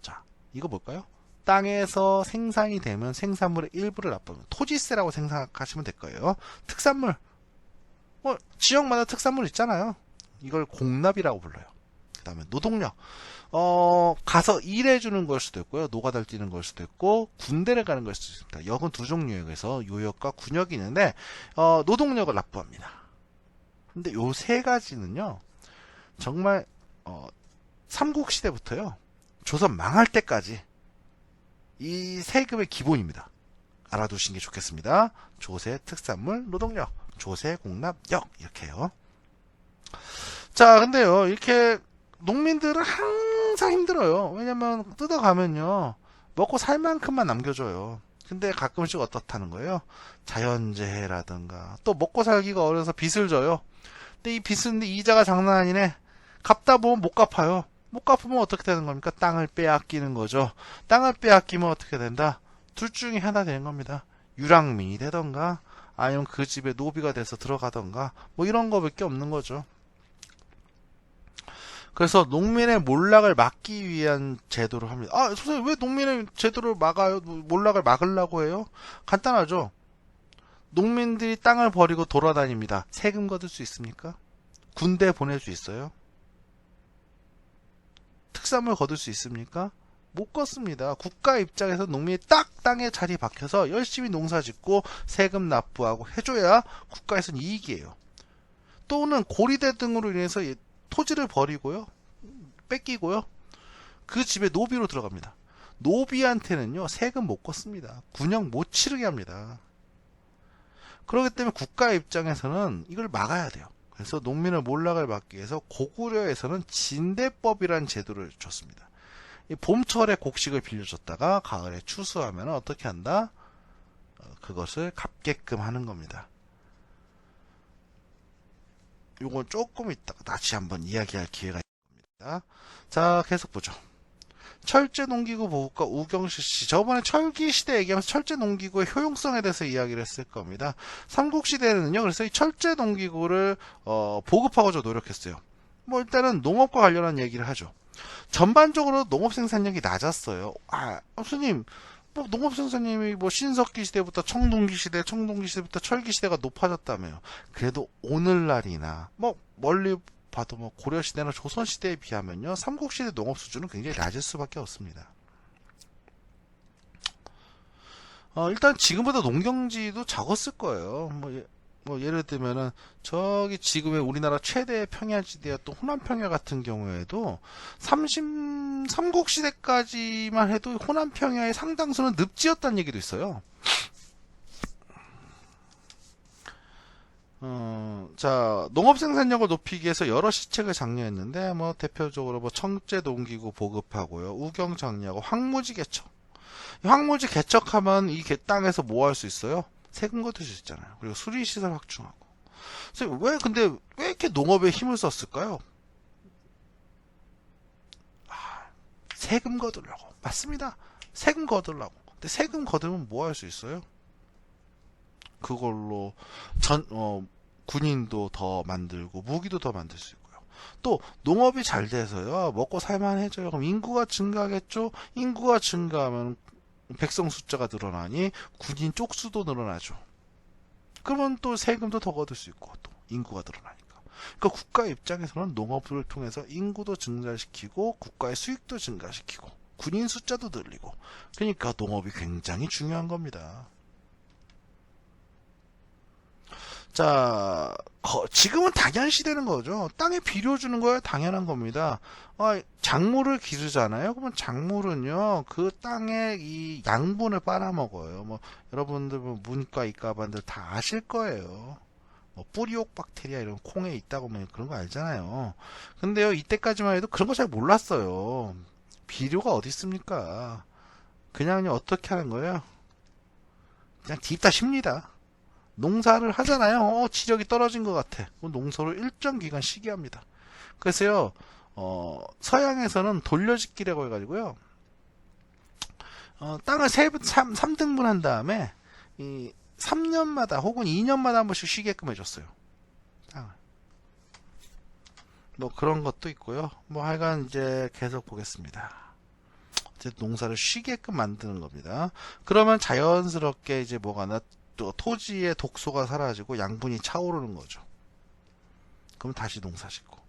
자, 이거 뭘까요? 땅에서 생산이 되면 생산물의 일부를 납부하는 토지세라고 생각하시면 될 거예요. 특산물. 지역마다 특산물 있잖아요. 이걸 공납이라고 불러요. 그 다음에 노동력. 가서 일해주는 걸 수도 있고요. 노가다를 뛰는 걸 수도 있고, 군대를 가는 걸 수도 있습니다. 역은 두 종류에 의해서 요역과 군역이 있는데, 노동력을 납부합니다. 근데 요 세 가지는요, 정말, 삼국시대부터요, 조선 망할 때까지 이 세금의 기본입니다. 알아두시는 게 좋겠습니다. 조세, 특산물, 노동력, 조세, 공납력, 이렇게요. 자, 근데요, 이렇게, 농민들은 항상 힘들어요. 왜냐면 뜯어가면요 먹고 살 만큼만 남겨줘요. 근데 가끔씩 어떻다는 거예요? 자연재해라든가 또 먹고 살기가 어려서 빚을 져요. 근데 이 빚은 이자가 장난 아니네. 갚다 보면 못 갚아요. 못 갚으면 어떻게 되는 겁니까? 땅을 빼앗기는 거죠. 땅을 빼앗기면 어떻게 된다? 둘 중에 하나 되는 겁니다. 유랑민이 되던가 아니면 그 집에 노비가 돼서 들어가던가 뭐 이런 거밖에 없는 거죠. 그래서 농민의 몰락을 막기 위한 제도를 합니다. 선생님 왜 농민의 제도를 막아요? 몰락을 막으려고 해요? 간단하죠. 농민들이 땅을 버리고 돌아다닙니다. 세금 거둘 수 있습니까? 군대 보낼 수 있어요? 특산물 거둘 수 있습니까? 못 걷습니다. 국가 입장에서 농민이 딱 땅에 자리 박혀서 열심히 농사 짓고 세금 납부하고 해줘야 국가에서는 이익이에요. 또는 고리대 등으로 인해서 토지를 버리고요. 뺏기고요. 그 집에 노비로 들어갑니다. 노비한테는요. 세금 못 걷습니다. 군역 못 치르게 합니다. 그렇기 때문에 국가 입장에서는 이걸 막아야 돼요. 그래서 농민의 몰락을 막기 위해서 고구려에서는 진대법이라는 제도를 줬습니다. 봄철에 곡식을 빌려줬다가 가을에 추수하면 어떻게 한다? 그것을 갚게끔 하는 겁니다. 요건 조금 이따가 다시 한번 이야기할 기회가 있습니다. 자, 계속 보죠. 철제농기구 보급과 우경실시. 저번에 철기시대 얘기하면서 철제농기구의 효용성에 대해서 이야기를 했을 겁니다. 삼국시대는요, 그래서 이 철제농기구를 보급하고자 노력했어요. 일단은 농업과 관련한 얘기를 하죠. 전반적으로 농업 생산력이 낮았어요. 스님, 농업 생산량이 신석기 시대부터 청동기 시대부터 철기 시대가 높아졌다며요. 그래도 오늘날이나 멀리 봐도 고려 시대나 조선 시대에 비하면요, 삼국 시대 농업 수준은 굉장히 낮을 수밖에 없습니다. 일단 지금보다 농경지도 작았을 거예요. 예를 들면은 저기 지금의 우리나라 최대 평야지대였던 호남평야 같은 경우에도 삼국시대까지만 해도 호남평야의 상당수는 늪지였다는 얘기도 있어요. 자, 농업 생산력을 높이기 위해서 여러 시책을 장려했는데 대표적으로 청제농기구 보급하고요, 우경 장려하고 황무지 개척. 황무지 개척하면 이 땅에서 뭐 할 수 있어요? 세금 거둘 수 있잖아요. 그리고 수리시설 확충하고. 근데 왜 이렇게 농업에 힘을 썼을까요? 세금 거두려고. 맞습니다. 세금 거두려고. 근데 세금 거두면 뭐 할 수 있어요? 그걸로 군인도 더 만들고 무기도 더 만들 수 있고요. 또 농업이 잘 돼서요, 먹고 살만해져요. 그럼 인구가 증가하겠죠? 인구가 증가하면 백성 숫자가 늘어나니 군인 쪽수도 늘어나죠. 그러면 또 세금도 더 거둘 수 있고 또 인구가 늘어나니까. 그러니까 국가 입장에서는 농업을 통해서 인구도 증가시키고 국가의 수익도 증가시키고 군인 숫자도 늘리고, 그러니까 농업이 굉장히 중요한 겁니다. 자, 지금은 당연시되는 거죠. 땅에 비료 주는 거야 당연한 겁니다. 작물을 기르잖아요. 그러면 작물은요, 그 땅에 이 양분을 빨아먹어요. 여러분들 문과 이과반들 다 아실 거예요. 뿌리옥 박테리아 이런 콩에 있다고 그런 거 알잖아요. 근데요, 이때까지만 해도 그런 거 잘 몰랐어요. 비료가 어디 있습니까? 그냥요, 어떻게 하는 거예요? 그냥 딥다 쉽니다. 농사를 하잖아요. 지력이 떨어진 것 같아. 농사를 일정 기간 쉬게 합니다. 그래서요, 서양에서는 돌려짓기라고 해가지고요, 땅을 3등분 한 다음에 이 3년마다 혹은 2년마다 한 번씩 쉬게끔 해줬어요. 땅을. 뭐 그런 것도 있고요. 뭐 하여간 이제 계속 보겠습니다. 이제 농사를 쉬게끔 만드는 겁니다. 그러면 자연스럽게 이제 뭐가 또 토지의 독소가 사라지고 양분이 차오르는 거죠. 그럼 다시 농사 짓고.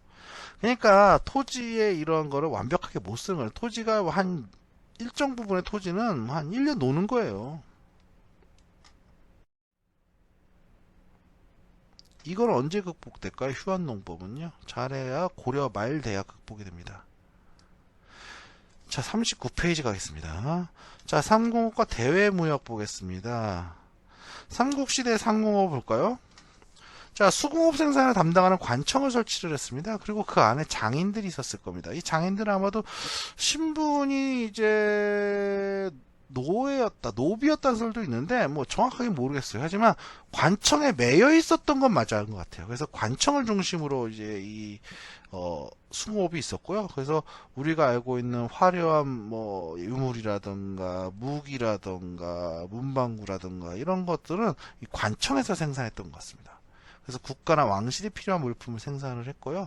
그러니까 토지에 이런 거를 완벽하게 못 쓰는 거예요. 토지가 한 일정 부분의 토지는 한 1년 노는 거예요. 이걸 언제 극복될까요? 휴안농법은요. 잘해야 고려 말 돼야 극복이 됩니다. 자, 39페이지 가겠습니다. 자, 삼공업과 대외무역 보겠습니다. 삼국시대 상공업 볼까요? 자, 수공업 생산을 담당하는 관청을 설치를 했습니다. 그리고 그 안에 장인들이 있었을 겁니다. 이 장인들은 아마도 신분이 이제 노비였다는 설도 있는데 뭐 정확하게 모르겠어요. 하지만 관청에 매여 있었던 건 맞아요 것 같아요. 그래서 관청을 중심으로 이제 이 수공업이 있었고요. 그래서 우리가 알고 있는 화려한 뭐 유물이라든가 무기라든가 문방구라든가 이런 것들은 이 관청에서 생산했던 것 같습니다. 그래서 국가나 왕실이 필요한 물품을 생산을 했고요.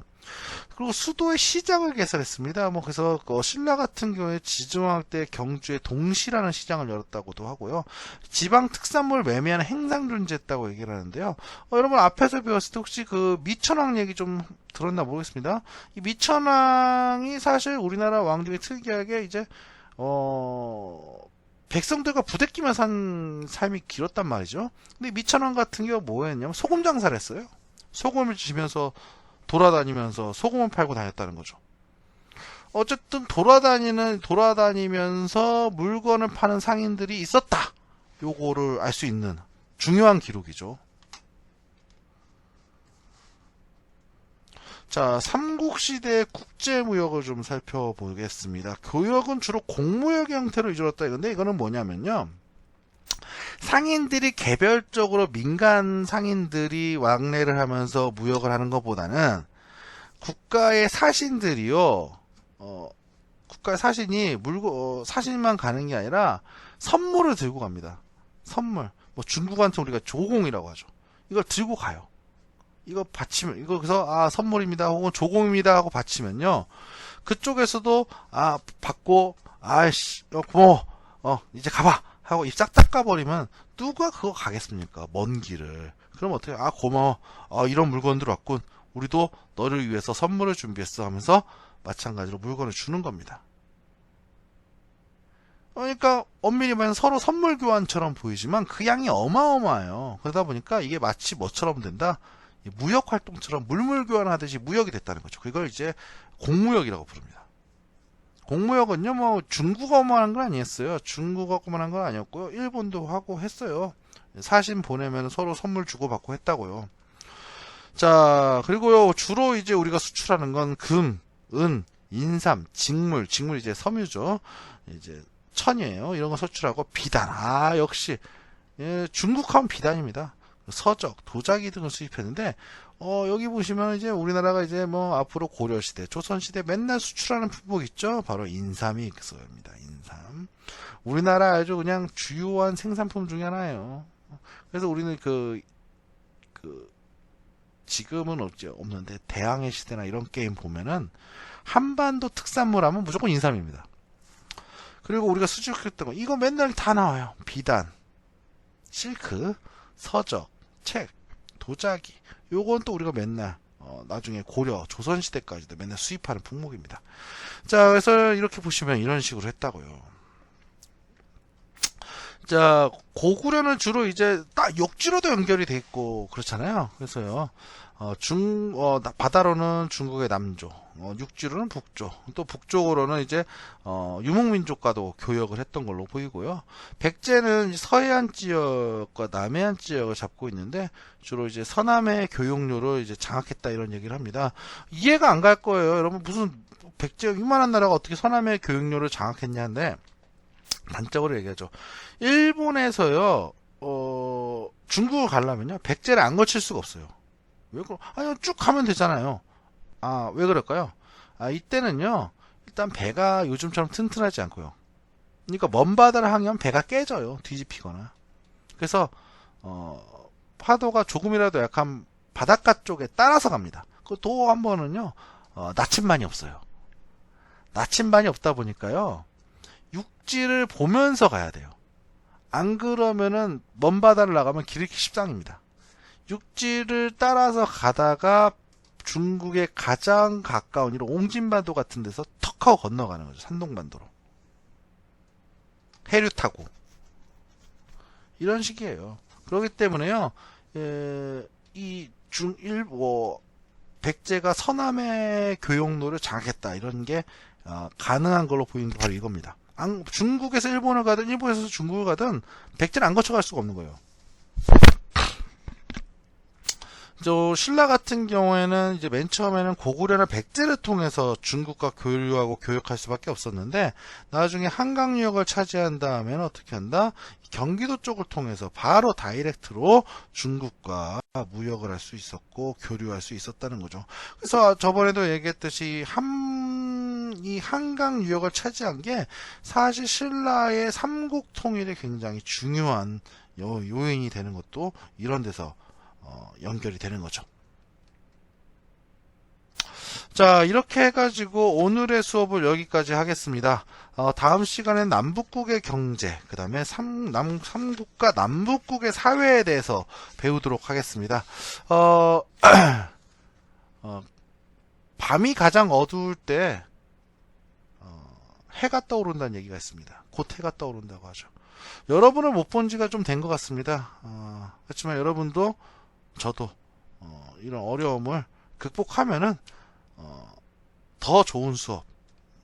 그리고 수도의 시장을 개설했습니다. 뭐 그래서 신라 같은 경우에 지중왕 때 경주에 동시라는 시장을 열었다고도 하고요. 지방 특산물 매매하는 행상 존재했다고 얘기를 하는데요. 여러분 앞에서 배웠을 때 혹시 그 미천왕 얘기 좀 들었나 모르겠습니다. 이 미천왕이 사실 우리나라 왕 중에 특이하게 이제 백성들과 부대끼며 산 삶이 길었단 말이죠. 근데 미천왕 같은 경우 뭐 했냐면 소금 장사를 했어요. 소금을 지면서 돌아다니면서 소금을 팔고 다녔다는 거죠. 어쨌든 돌아다니면서 물건을 파는 상인들이 있었다. 요거를 알 수 있는 중요한 기록이죠. 자, 삼국시대의 국제무역을 좀 살펴보겠습니다. 교역은 주로 공무역의 형태로 이루어졌다. 이건데 이거는 뭐냐면요. 상인들이 개별적으로 민간 상인들이 왕래를 하면서 무역을 하는 것보다는 국가의 사신들이요. 국가의 사신이 사신만 가는 게 아니라 선물을 들고 갑니다. 선물. 뭐 중국한테 우리가 조공이라고 하죠. 이걸 들고 가요. 이거 받치면 이거 그래서 선물입니다 혹은 조공입니다 하고 받치면요 그쪽에서도 받고 아이씨 고마워 이제 가봐 하고 입 싹 닦아버리면 누가 그거 가겠습니까? 먼 길을. 그럼 어떻게 고마워 이런 물건들 왔군 우리도 너를 위해서 선물을 준비했어 하면서 마찬가지로 물건을 주는 겁니다. 그러니까 엄밀히 말하면 서로 선물 교환처럼 보이지만 그 양이 어마어마해요. 그러다 보니까 이게 마치 뭐처럼 된다? 무역 활동처럼 물물 교환하듯이 무역이 됐다는 거죠. 그걸 이제 공무역이라고 부릅니다. 공무역은요, 뭐 중국어만 한 건 아니었어요. 중국어만 한 건 아니었고요. 일본도 하고 했어요. 사신 보내면 서로 선물 주고받고 했다고요. 자, 그리고요, 주로 이제 우리가 수출하는 건 금, 은, 인삼, 직물 이제 섬유죠. 이제 천이에요. 이런 거 수출하고 비단. 역시 중국하면 비단입니다. 서적, 도자기 등을 수입했는데 여기 보시면 이제 우리나라가 이제 뭐 앞으로 고려시대, 조선시대 맨날 수출하는 품목 있죠? 바로 인삼이 그거입니다. 인삼. 우리나라 아주 그냥 주요한 생산품 중에 하나예요. 그래서 우리는 지금은 없는데 대항해 시대나 이런 게임 보면은 한반도 특산물 하면 무조건 인삼입니다. 그리고 우리가 수출했던 거 이거 맨날 다 나와요. 비단, 실크, 서적, 책, 도자기 요건 또 우리가 맨날 나중에 고려, 조선시대까지도 맨날 수입하는 품목입니다. 자, 그래서 이렇게 보시면 이런 식으로 했다고요. 자, 고구려는 주로 이제 딱 육지로도 연결이 돼 있고 그렇잖아요. 그래서요. 바다로는 중국의 남조, 육지로는 북조, 또 북쪽으로는 이제 유목민족과도 교역을 했던 걸로 보이고요. 백제는 서해안 지역과 남해안 지역을 잡고 있는데 주로 이제 서남의 교역로를 이제 장악했다 이런 얘기를 합니다. 이해가 안 갈 거예요. 여러분 무슨 백제가 이만한 나라가 어떻게 서남의 교역로를 장악했냐는데 단적으로 얘기하죠. 일본에서요, 중국을 가려면요, 백제를 안 거칠 수가 없어요. 왜 아니, 쭉 가면 되잖아요. 왜 그럴까요? 이때는요, 일단 배가 요즘처럼 튼튼하지 않고요. 그러니까 먼 바다를 항해하면 배가 깨져요. 뒤집히거나. 그래서 파도가 조금이라도 약한 바닷가 쪽에 따라서 갑니다. 그 또 한 번은요, 나침반이 없어요. 나침반이 없다 보니까요, 육지를 보면서 가야 돼요. 안 그러면은 먼 바다를 나가면 길 잃기 십상입니다. 육지를 따라서 가다가 중국의 가장 가까운 이런 옹진반도 같은 데서 턱 하고 건너가는 거죠. 산동반도로. 해류 타고. 이런 식이에요. 그렇기 때문에요, 백제가 서남의 교역로를 장악했다. 이런 게 가능한 걸로 보이는 게 바로 이겁니다. 중국에서 일본을 가든 일본에서 중국을 가든 백제를 안 거쳐갈 수가 없는 거예요. 신라 같은 경우에는 이제 맨 처음에는 고구려나 백제를 통해서 중국과 교류하고 교역할 수밖에 없었는데, 나중에 한강 유역을 차지한 다음에는 어떻게 한다? 경기도 쪽을 통해서 바로 다이렉트로 중국과 무역을 할 수 있었고 교류할 수 있었다는 거죠. 그래서 저번에도 얘기했듯이 이 한강 유역을 차지한 게 사실 신라의 삼국 통일에 굉장히 중요한 요인이 되는 것도 이런 데서 연결이 되는 거죠. 자, 이렇게 해가지고 오늘의 수업을 여기까지 하겠습니다. 다음 시간엔 남북국의 경제, 그 다음에 삼국과 남북국의 사회에 대해서 배우도록 하겠습니다. 밤이 가장 어두울 때 해가 떠오른다는 얘기가 있습니다. 곧 해가 떠오른다고 하죠. 여러분을 못 본 지가 좀 된 것 같습니다. 그렇지만 여러분도 저도 이런 어려움을 극복하면은 더 좋은 수업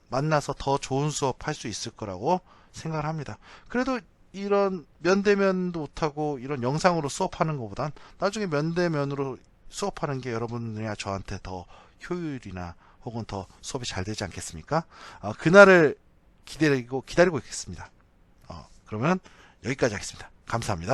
만나서 더 좋은 수업 할 수 있을 거라고 생각을 합니다. 그래도 이런 면대면도 못하고 이런 영상으로 수업하는 것보단 나중에 면대면으로 수업하는 게 여러분이나 저한테 더 효율이나 혹은 더 수업이 잘 되지 않겠습니까? 그날을 기다리고 있겠습니다. 그러면 여기까지 하겠습니다. 감사합니다.